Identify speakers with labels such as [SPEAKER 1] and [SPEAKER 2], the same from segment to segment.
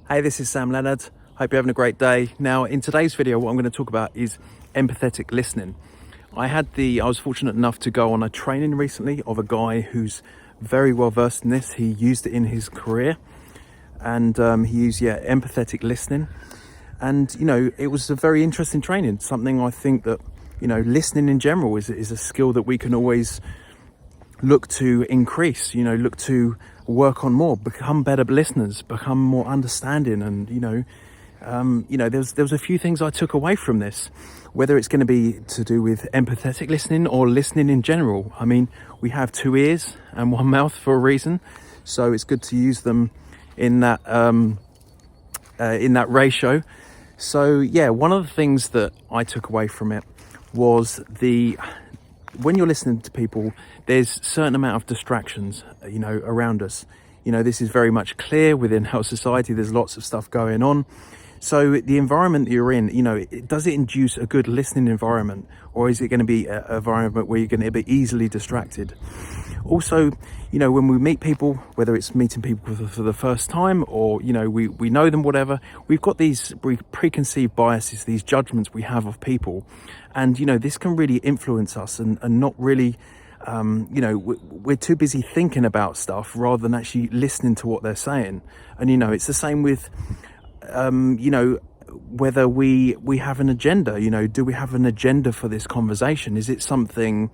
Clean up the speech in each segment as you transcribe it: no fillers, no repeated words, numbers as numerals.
[SPEAKER 1] Hey, this is Sam Leonard. Hope you're having a great day. Now, in today's video, what I'm going to talk about is empathetic listening. I was fortunate enough to go on a training recently of a guy who's very well versed in this. He used it in his career, and he used empathetic listening. And it was a very interesting training. Something I think that listening in general is a skill that we can always look to increase, look to work on more, become better listeners, become more understanding. And there's a few things I took away from this, whether it's going to be to do with empathetic listening or listening in general. I mean, we have two ears and one mouth for a reason, so it's good to use them in that ratio. So one of the things that I took away from it was when you're listening to people, there's a certain amount of distractions, around us. This is very much clear within our society. There's lots of stuff going on. So the environment that you're in, does it induce a good listening environment, or is it going to be an environment where you're going to be easily distracted? Also, when we meet people, whether it's meeting people for the first time or, we know them, whatever, we've got these preconceived biases, these judgments we have of people. And, this can really influence us and not really, we're too busy thinking about stuff rather than actually listening to what they're saying. And, it's the same with, whether we have an agenda. Do we have an agenda for this conversation? Is it something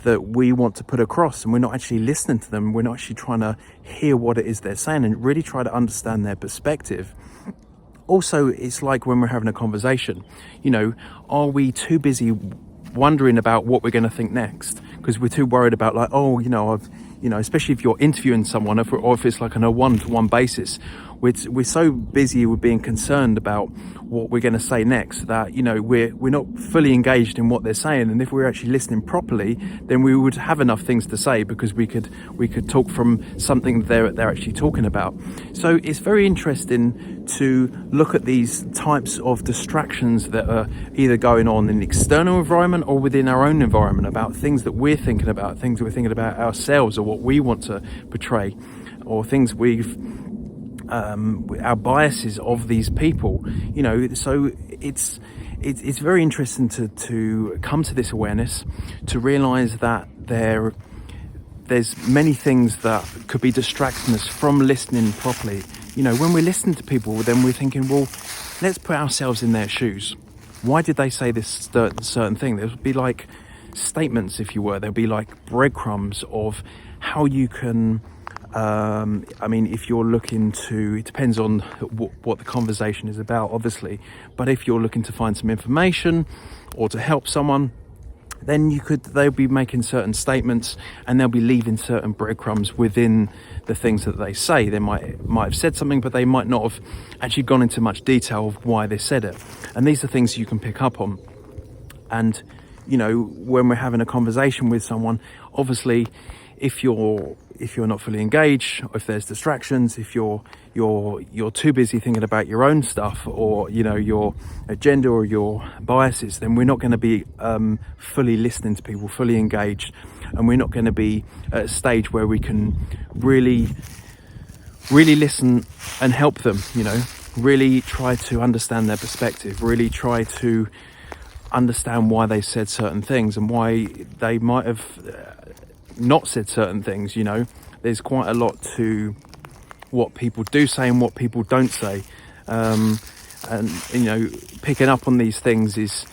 [SPEAKER 1] that we want to put across, and we're not actually listening to them? We're not actually trying to hear what it is they're saying and really try to understand their perspective. Also, it's like when we're having a conversation, are we too busy wondering about what we're going to think next? Because we're too worried about especially if you're interviewing someone, or if it's like on a one-to-one basis, we're so busy with being concerned about what we're going to say next that we're not fully engaged in what they're saying. And if we're actually listening properly, then we would have enough things to say, because we could talk from something they're actually talking about. So it's very interesting to look at these types of distractions that are either going on in the external environment or within our own environment, about things that we're thinking about, things we're thinking about ourselves or what we want to portray, or things our biases of these people. So it's very interesting to come to this awareness, to realize that there's many things that could be distracting us from listening properly. When we listen to people, then we're thinking, well, let's put ourselves in their shoes. Why did they say this certain thing? There would be like statements, if you were. There'll be like breadcrumbs of how you can if you're looking to, it depends on what the conversation is about, obviously, but if you're looking to find some information or to help someone, then they'll be making certain statements, and they'll be leaving certain breadcrumbs within the things that they say. They might have said something, but they might not have actually gone into much detail of why they said it. And these are things you can pick up on. And when we're having a conversation with someone, obviously, if you're not fully engaged, or if there's distractions, if you're too busy thinking about your own stuff, or your agenda or your biases, then we're not going to be fully listening to people, fully engaged, and we're not going to be at a stage where we can really listen and help them. Really try to understand their perspective, really try to understand why they said certain things and why they might have not said certain things. There's quite a lot to what people do say and what people don't say, and picking up on these things is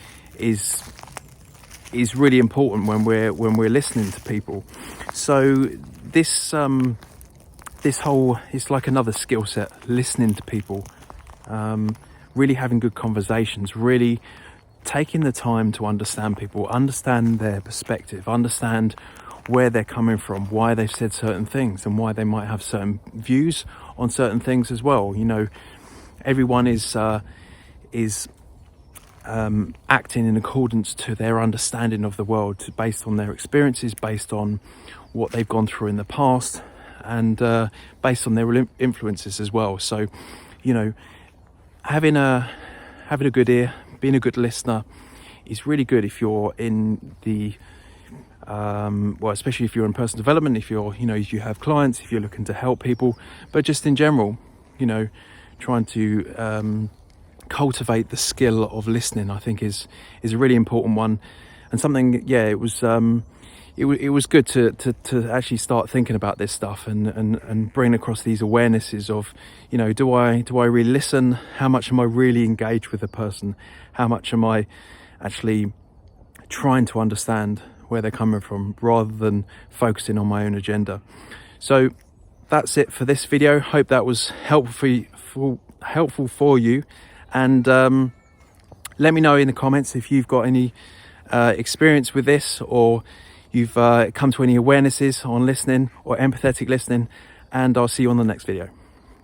[SPEAKER 1] really important when we're listening to people. So this whole, it's like another skill set, listening to people, really having good conversations, really taking the time to understand people, understand their perspective, understand where they're coming from, why they've said certain things, and why they might have certain views on certain things as well. Everyone is acting in accordance to their understanding of the world, based on their experiences, based on what they've gone through in the past, and based on their influences as well. So, having a good ear, being a good listener, is really good if you're in the especially if you're in personal development, if you have clients, if you're looking to help people, but just in general, trying to cultivate the skill of listening, I think is a really important one, and something, it was good to actually start thinking about this stuff and bring across these awarenesses of, do I really listen? How much am I really engaged with the person? How much am I actually trying to understand where they're coming from rather than focusing on my own agenda? So that's it for this video. Hope that was helpful for you, and let me know in the comments if you've got any experience with this, or you've come to any awarenesses on listening or empathetic listening, and I'll see you on the next video.